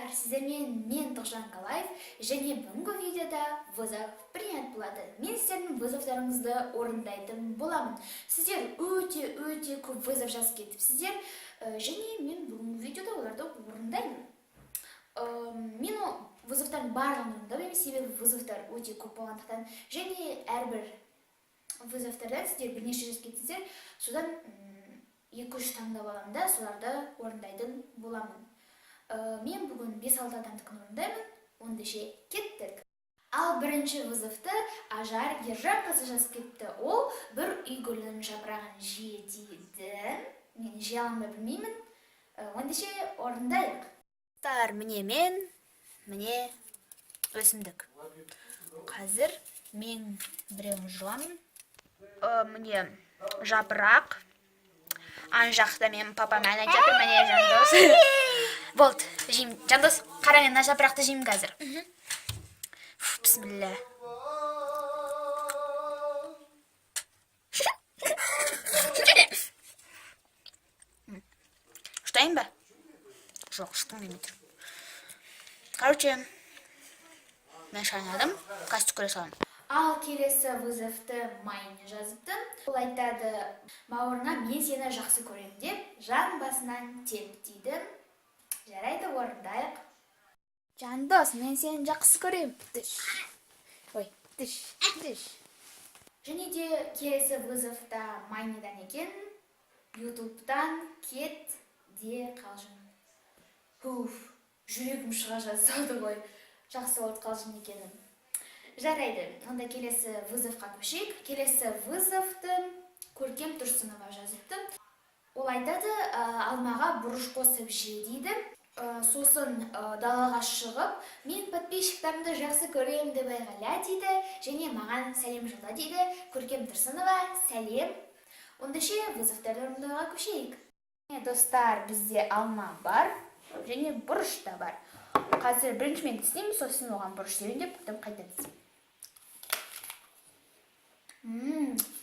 Достар, мен Тоғжан Қалаев, және бүгінгі видеода вызов принят болады. Мен сіздердің вызовтарыңызды орындайтын боламын. Сіздер өте көп вызов жазып кетіпсіздер, және мен бүгінгі видеода оларды орындаймын. Мен вызовтардың барлығын орындамаймын, себебі вызовтар өте көп болғандықтан, және әрбір вызовтардан сіздер бірнеше жазып кетсіздер, содан 2-3 таңдап аламын да, соларды орындайтын боламын. Мен бүгін 5-6 адамдыкін орындаймын, ондайше кеттік. Ал бірінші вызовты Ажар Ержанқызы жазып кетті. Ол бір үй гүлінің жапырағын жие дейді. Мен жие аламын ба білмеймін. Ондайше орындайық. Міне өсімдік. Қазір мен біреуін жуамын. Міне жапырақ. Ан жақта мен папам ән айтып жатыр, міне Жандос. Болды, жеймін. Жандос, қараң, мына жапырақты жеймін қазір. Бісміллә. Жұтайын ба? Жоқ, жұтқым келмей тұр. Короче, мен шайнадым, қазір түкіре саламын. Ал келесі вызовты Майне жазыпты. Ол айтады, бауырыңа мен сені жақсы көрем деп, жан басынан теп дейді. Жарайды, орындайық. Жандос, мен сені жақсы көрем. Тіш. Және де келесі вызовта Майнедан екен. Ютубтан кет де қалжың. Жүрегім шыға жазды ғой. Жақсы болды қалжың екенім. Жарайды, онда келесі вызовқа көшейік. Келесі вызовты Көркем Тұрсынова жазыпты. Ол айтады, алмаға бұрыш қосып же дейді. Сосын далаға шығып, мен подписчиктарымды жақсы көрем деп айғайла дейді. Және маған сәлем жолда дейді. Көркем Тұрсынова, сәлем. Ондайше вызовтарды орындауға көшейік. Достар, бізде алма бар, және бұрыш та бар. Қазір бірінші мен тістеймін, сосын оған бұрыш дейін деп, потом қайта тістеймін.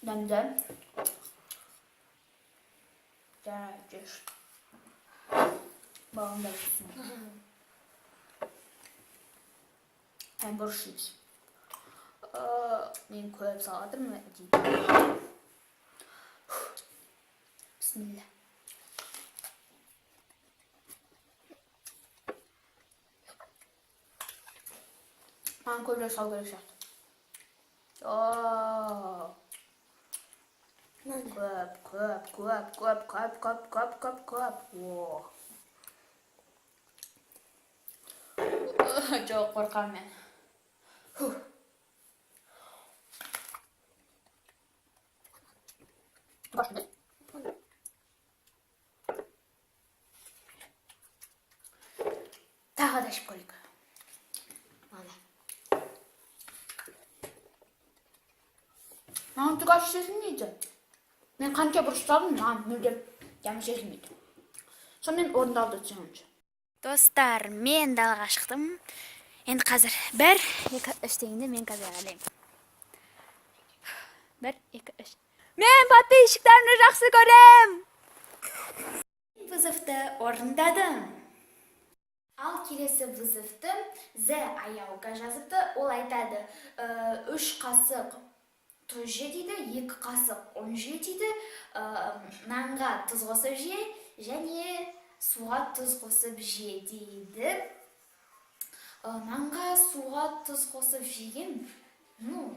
Дәмді. Жарайды, жеш. Балында өтсін. Бұрыш дейміз. Мен көп салатырмын дейді. Бісміллә. Маған көбірек сал керек сияқты. Көп. Жоқ, қорқам мен. Башында. Тағы да ішіп көрейік. Маған түк аш сезілмейді. Мен қанша бұрыш салдым, маған мүлдем дәмі сезілмейді. Сонымен орындалды десеңізші. Достар, мен далаға шықтым. Енді қазір 1-2-3 дегенде мен қазір әлеймін. 1-2-3. Мен подписчиктарымды жақсы көрем! Вызовты орындадым. Ал келесі вызовты З Аяука жазыпты. Ол айтады, 3 қасық тұз же дейді, 2 қасық ұн же дейді, нанға тұз қосып же, және суға тұз қосып же дейді. Нанға суға тұз қосып жеген,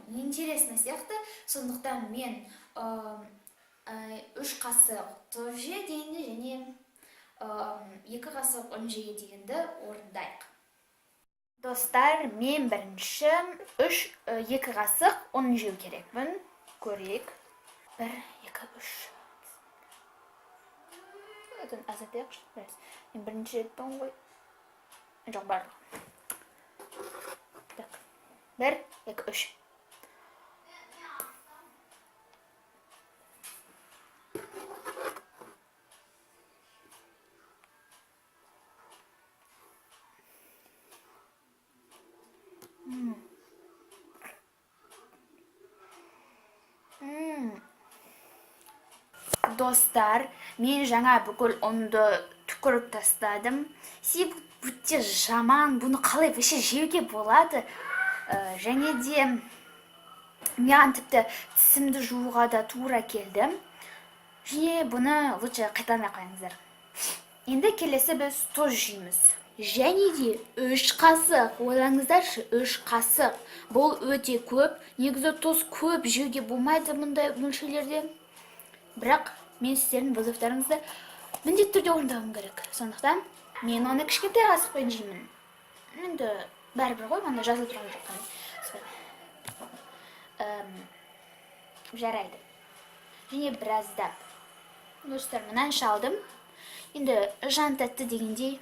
интересно сияқты. Сондықтан мен 3 қасық тұз же дегенде, және 2 қасық ұн же дегенді орындайық. Достар, мен бірінші 2 қасық ұн жеу керекпін. Көрейік. 1-2-3. Өтін азатайық. Мен бірінші реттің ғой. Жоқ, барлық. 1-2-3. Достар, мен жаңа бүкіл ұнды түкіріп тастадым. Себебі өте жаман, бұны қалай вообще жеуге болады? Және де маған тіпті тісімді жууға да тура келді. Және бұны лучше қайталамай қойыңыздар. Енді келесі біз тұз жейміз. Және де 3 қасық, ойлаңыздаршы, 3 қасық. Бұл өте көп. Негізі тұз көп жеуге болмайды мұндай мөлшерлерде. Бірақ мен сіздердің вызовтарыңызды міндетті түрде орындауым керек. Сондықтан мен оны кішкентай қасықпен жеймін. Енді бәрібір ғой, мында жазылып тұрған жоқ. Жарайды. Және біраздап. Достар, мынаны шалдым. Енді жан тәтті дегендей.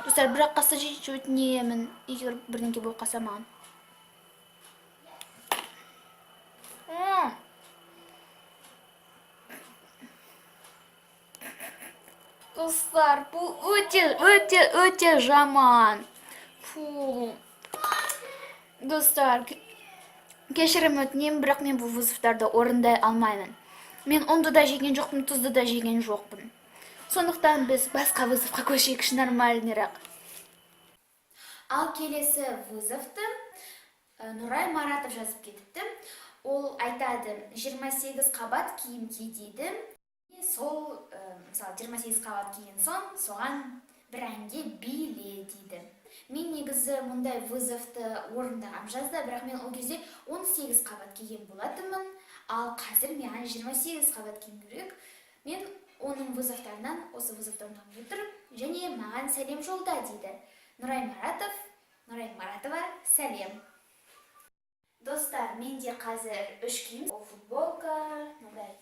Достар, бірақ қасы жейші өтінемін, егер бірдеңке болып қалса маған. Достар, бұл өте жаман. Достар, кешірім өтінемін, бірақ мен бұл вызовтарды орындай алмаймын. Мен ұнды да жеген жоқпын, тұзды да жеген жоқпын. Сондықтан біз басқа вызовқа көшейікші нормальнырақ. Ал келесі вызовты Нұрай Маратов жазып кетіпті. Ол айтады, 28 қабат киім ки дейді. Сол, мысалы, 28 қабат киген соң, соған бір әнге биле дейді. Мен негізі мұндай вызовты орындағам жазда, бірақ мен ол кезде 18 қабат киген болатынмын, ал қазір маған 28 қабат киім керек. Мен оның вызовтарынан осы вызовтан отырып, және маған сәлем жолда дейді. Нұрай Маратов, Нұрай Маратова, сәлем. Достар, менде қазір 3 киім. Ол футболка, мындай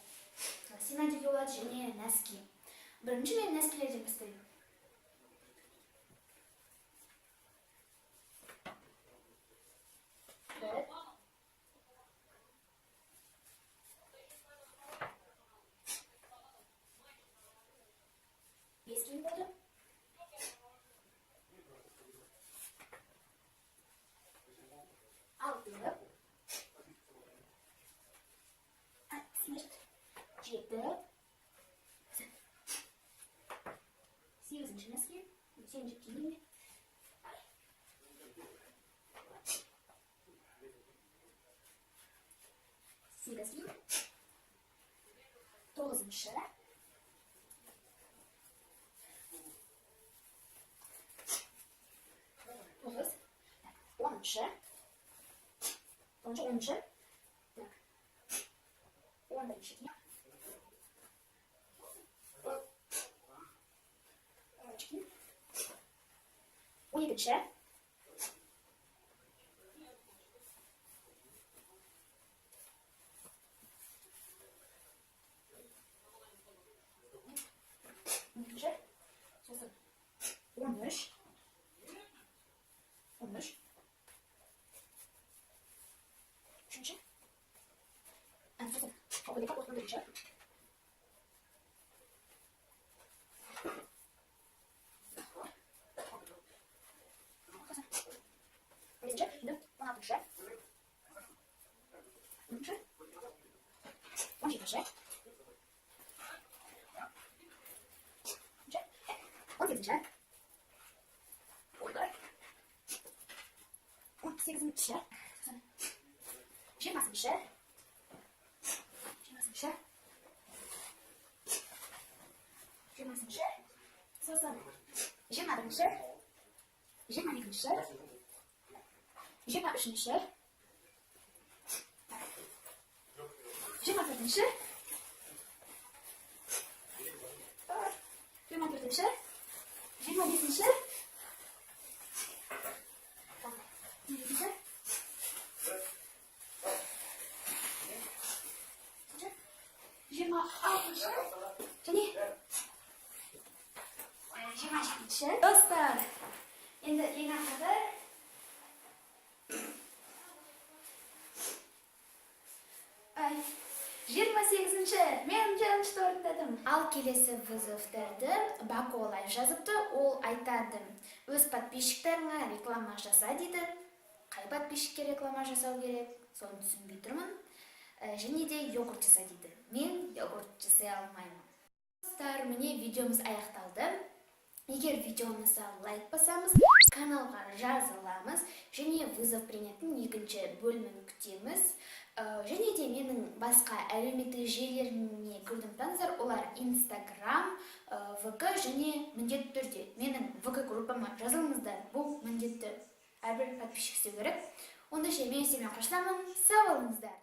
лосина деуге болады, және нәски. Бірінші мен нәскилерден бастаймын. Бес киім болды. Алты. 7. 8-ші нәски. 7-ші киім. 8 киім. 9-ші. 9. 10-ші. 10-ші. 11-ші киім. 12-ші. 12-ші. Сосын 13. 13. 3-ші. Сосын 14-ші. 16-ші. 17-ші. 18-ші. 18-ші. 20-ші. 20-ші. Сосын 21-ші. 22-ші. 23-ші. 24-ші. 24-ші. 25-ші. 26-ші. 26-ші. Және 27-ші. Достар, енді ең ақыры 28-ші. Мен челленджді орындадым. Ал келесі вызовтарды Баколай жазыпты. Ол айтады, өз подписчиктеріңе реклама жаса дейді. Қай подписчикке реклама жасау керек, соны түсінбей тұрмын. және де йогурт жаса дейді. Мен йогурт жасай алмаймын. Достар, міне видеомыз аяқталды. Егер видеомызды лайк басамыз, каналға жазыламыз, және вызов принятын екінші бөлімін күтеміз. Және де менің басқа әлеуметтік желілеріне көрдім таныздар, олар Instagram, ВК және міндетті түрде менің ВК группама жазылыңыздар. Бұл міндетті әрбір подписчик істеу керек. Онда ше мен сіздермен қоштасамын. Сау болыңыздар.